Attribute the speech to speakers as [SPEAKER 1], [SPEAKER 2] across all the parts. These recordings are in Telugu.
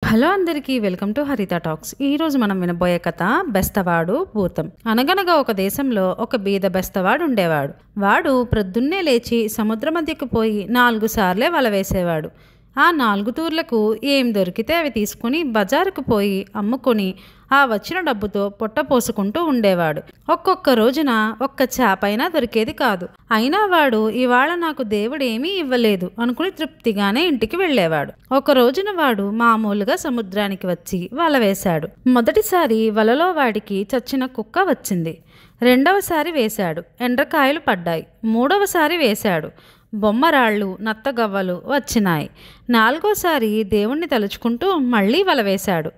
[SPEAKER 1] హలో అందరికీ వెల్కమ్ టు హరిత టాక్స్. ఈ రోజు మనం వినబోయే కథ బెస్తవాడు భూతం. అనగనగా ఒక దేశంలో ఒక బీద బెస్తవాడు ఉండేవాడు. వాడు ప్రొద్దున్నే లేచి సముద్ర మధ్యకు పోయి 4 సార్లే వల వేసేవాడు. ఆ 4 తూర్లకు ఏం దొరికితే అవి తీసుకుని బజారుకు పోయి అమ్ముకొని ఆ వచ్చిన డబ్బుతో పొట్ట పోసుకుంటూ ఉండేవాడు. ఒక్కొక్క రోజున ఒక్క చేపైనా దొరికేది కాదు. అయినా వాడు ఇవాళ నాకు దేవుడేమీ ఇవ్వలేదు అనుకుని తృప్తిగానే ఇంటికి వెళ్ళేవాడు. ఒక రోజున వాడు మామూలుగా సముద్రానికి వచ్చి వల వేశాడు. మొదటిసారి వలలో వాడికి చచ్చిన కుక్క వచ్చింది. రెండవసారి వేశాడు, ఎండ్రకాయలు పడ్డాయి. మూడవసారి వేశాడు, బొమ్మరాళ్ళు నత్తగవ్వలు వచ్చినాయి. నాలుగోసారి దేవుణ్ణి తలుచుకుంటూ మళ్ళీ వల వేశాడు.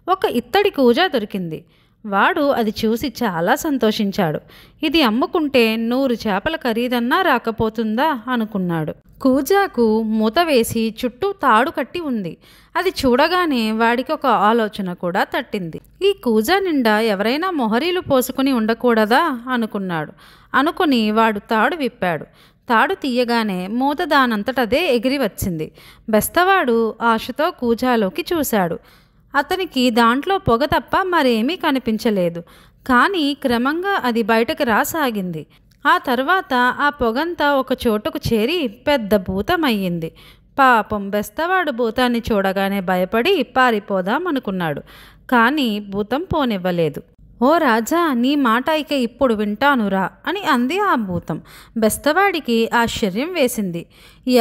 [SPEAKER 1] ఒక ఇత్తడి కూజ దొరికింది. వాడు అది చూసి చాలా సంతోషించాడు. ఇది అమ్ముకుంటే 100 చేపల ఖరీదన్నా రాకపోతుందా అనుకున్నాడు. కూజాకు మూత వేసి చుట్టూ తాడు కట్టి ఉంది. అది చూడగానే వాడికి ఒక ఆలోచన కూడా తట్టింది. ఈ కూజా నిండా ఎవరైనా మొహరీలు పోసుకుని ఉండకూడదా అనుకున్నాడు. అనుకుని వాడు తాడు విప్పాడు. తాడు తీయగానే మూత దానంతటదే ఎగిరి వచ్చింది. బెస్తవాడు ఆశతో కూజాలోకి చూశాడు. అతనికి దాంట్లో పొగ తప్ప మరేమీ కనిపించలేదు. కానీ క్రమంగా అది బయటకు రాసాగింది. ఆ తర్వాత ఆ పొగంతా ఒక చోటుకు చేరి పెద్ద భూతమయ్యింది. పాపం బెస్తవాడు భూతాన్ని చూడగానే భయపడి పారిపోదాం అనుకున్నాడు. కానీ భూతం పోనివ్వలేదు. ఓ రాజా, నీ మాట ఇక ఇప్పుడు వింటానురా అని అంది ఆ భూతం. బెస్తవాడికి ఆశ్చర్యం వేసింది.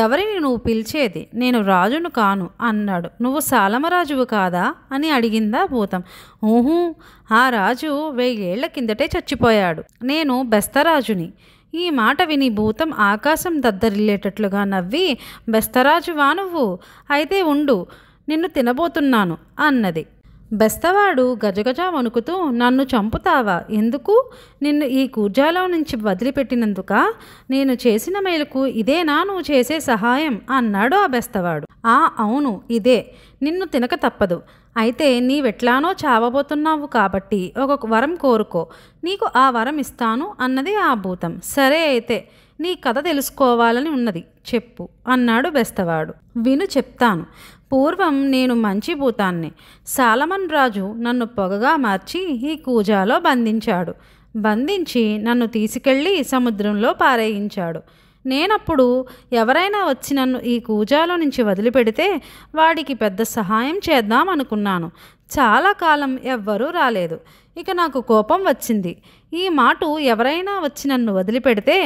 [SPEAKER 1] ఎవరిని నువ్వు పిలిచేది? నేను రాజును కాను అన్నాడు. నువ్వు సాలమరాజువు కాదా అని అడిగిందా భూతం. ఊహూ, ఆ రాజు 1000 ఏళ్ల కిందటే చచ్చిపోయాడు. నేను బెస్తరాజుని. ఈ మాట విని భూతం ఆకాశం దద్దరిల్లేటట్లుగా నవ్వి, బెస్తరాజువా నువ్వు? అయితే ఉండు, నిన్ను తినబోతున్నాను అన్నది. బెస్తవాడు గజగజ వణుకుతూ, నన్ను చంపుతావా? ఎందుకు? నిన్ను ఈ కూజాలో నుంచి వదిలిపెట్టినందుక? నేను చేసిన మేలుకు ఇదేనా నువ్వు చేసే సహాయం అన్నాడు ఆ బెస్తవాడు. అవును, ఇదే. నిన్ను తినక తప్పదు. అయితే నీవెట్లానో చావబోతున్నావు కాబట్టి ఒక వరం కోరుకో, నీకు ఆ వరం ఇస్తాను అన్నది ఆ భూతం. సరే అయితే నీ కథ తెలుసుకోవాలని ఉన్నది, చెప్పు అన్నాడు బెస్తవాడు. విను, చెప్తాను. పూర్వం నేను మంచి భూతాన్ని. సాలమన్ రాజు నన్ను పొగగా మార్చి ఈ కూజాలో బంధించాడు. బంధించి నన్ను తీసుకెళ్ళి సముద్రంలో పారేయించాడు. నేనప్పుడు ఎవరైనా వచ్చి నన్ను ఈ కూజాలో నుంచి వదిలిపెడితే వాడికి పెద్ద సహాయం చేద్దాం అనుకున్నాను. చాలా కాలం ఎవ్వరూ రాలేదు. ఇక నాకు కోపం వచ్చింది. ఈ మాట ఎవరైనా వచ్చి నన్ను వదిలిపెడితే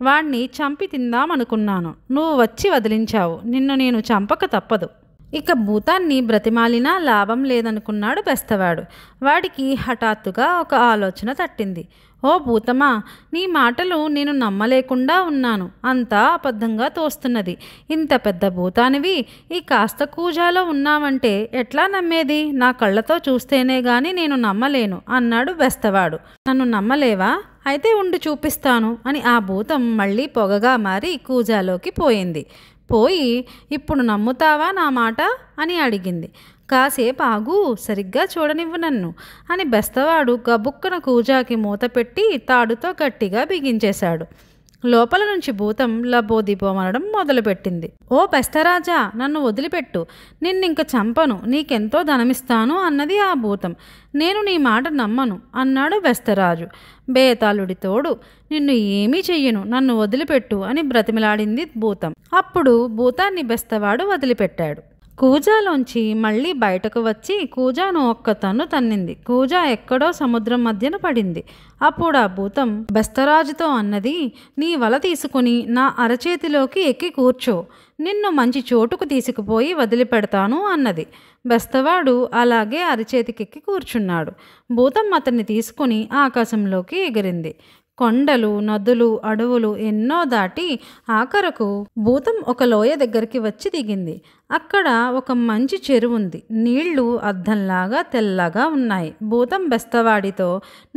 [SPEAKER 1] వాణ్ణి చంపి తిందామనుకున్నాను. నువ్వు వచ్చి వదిలించావు. నిన్ను నేను చంపక తప్పదు. ఇక భూతాన్ని బ్రతిమాలినా లాభం లేదనుకున్నాడు బెస్తవాడు. వాడికి హఠాత్తుగా ఒక ఆలోచన తట్టింది. ఓ భూతమా, నీ మాటలు నేను నమ్మలేకుండా ఉన్నాను. అంతా అబద్ధంగా తోస్తున్నది. ఇంత పెద్ద భూతానివి ఈ కాస్త కూజాలో ఉన్నావంటే ఎట్లా నమ్మేది? నా కళ్ళతో చూస్తేనే గాని నేను నమ్మలేను అన్నాడు బెస్తవాడు. నన్ను నమ్మలేవా? అయితే ఉండి చూపిస్తాను అని ఆ భూతం మళ్ళీ పొగగా మారి కూజాలోకి పోయింది. పోయి, ఇప్పుడు నమ్ముతావా నా మాట అని అడిగింది. కాసేపు ఆగు, సరిగ్గా చూడనివ్వు నన్ను అని బెస్తవాడు గబుక్కన కూజాకి మూత పెట్టి తాడుతో గట్టిగా బిగించేశాడు. లోపల నుంచి భూతం లబోదిబోమనడం మొదలుపెట్టింది. ఓ బెస్తరాజా, నన్ను వదిలిపెట్టు, నిన్నింక చంపను, నీకెంతో ధనమిస్తాను అన్నది ఆ భూతం. నేను నీ మాట నమ్మను అన్నాడు బెస్తరాజు. బేతాళుడి తోడు, నిన్ను ఏమీ చెయ్యను, నన్ను వదిలిపెట్టు అని బ్రతిమిలాడింది భూతం. అప్పుడు భూతాన్ని బెస్తవాడు వదిలిపెట్టాడు. కూజాలోంచి మళ్ళీ బయటకు వచ్చి కూజాను ఒక్క తన్ను తన్నింది. కూజా ఎక్కడో సముద్రం మధ్యన పడింది. అప్పుడు ఆ భూతం బెస్తరాజుతో అన్నది, నీ వల తీసుకుని నా అరచేతిలోకి ఎక్కి కూర్చో, నిన్ను మంచి చోటుకు తీసుకుపోయి వదిలిపెడతాను అన్నది. బెస్తవాడు అలాగే అరచేతికెక్కి కూర్చున్నాడు. భూతం అతన్ని తీసుకుని ఆకాశంలోకి ఎగిరింది. కొండలు, నదులు, అడవులు ఎన్నో దాటి ఆఖరకు భూతం ఒక లోయ దగ్గరికి వచ్చి దిగింది. అక్కడ ఒక మంచి చెరువు ఉంది. నీళ్లు అద్దంలాగా తెల్లగా ఉన్నాయి. భూతం బెస్తవాడితో,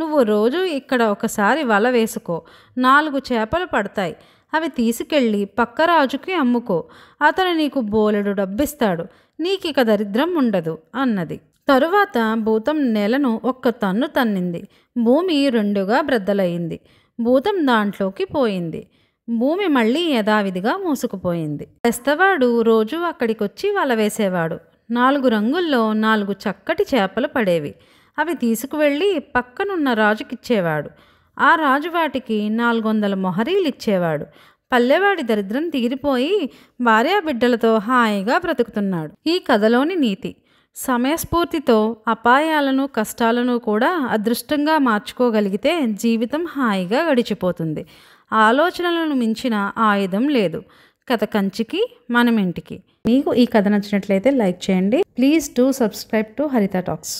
[SPEAKER 1] నువ్వు రోజు ఇక్కడ ఒకసారి వల వేసుకో, 4 చేపలు పడతాయి. అవి తీసుకెళ్ళి పక్క రాజుకి అమ్ముకో, అతను నీకు బోలెడు డబ్బిస్తాడు, నీకిక దరిద్రం ఉండదు అన్నది. తరువాత భూతం నేలను ఒక్క తన్ను తన్నింది. భూమి 2గా బ్రద్దలయ్యింది. భూతం దాంట్లోకి పోయింది. భూమి మళ్ళీ యథావిధిగా మూసుకుపోయింది. బెస్తవాడు రోజు అక్కడికొచ్చి వల వేసేవాడు. 4 రంగుల్లో 4 చక్కటి చేపలు పడేవి. అవి తీసుకువెళ్ళి పక్కనున్న రాజుకిచ్చేవాడు. ఆ రాజు వాటికి 400 మొహరీలు ఇచ్చేవాడు. పల్లెవాడి దరిద్రం తీరిపోయి భార్యాబిడ్డలతో హాయిగా బ్రతుకుతున్నాడు. ఈ కథలోని నీతి: సమయస్ఫూర్తితో అపాయాలను కష్టాలను కూడా అదృష్టంగా మార్చుకోగలిగితే జీవితం హాయిగా గడిచిపోతుంది. ఆలోచనలను మించిన ఆయుధం లేదు. కథ కంచికి మనం ఇంటికి. మీకు ఈ కథ నచ్చినట్లయితే లైక్ చేయండి. ప్లీజ్ డూ సబ్స్క్రైబ్ టు హరిత టాక్స్.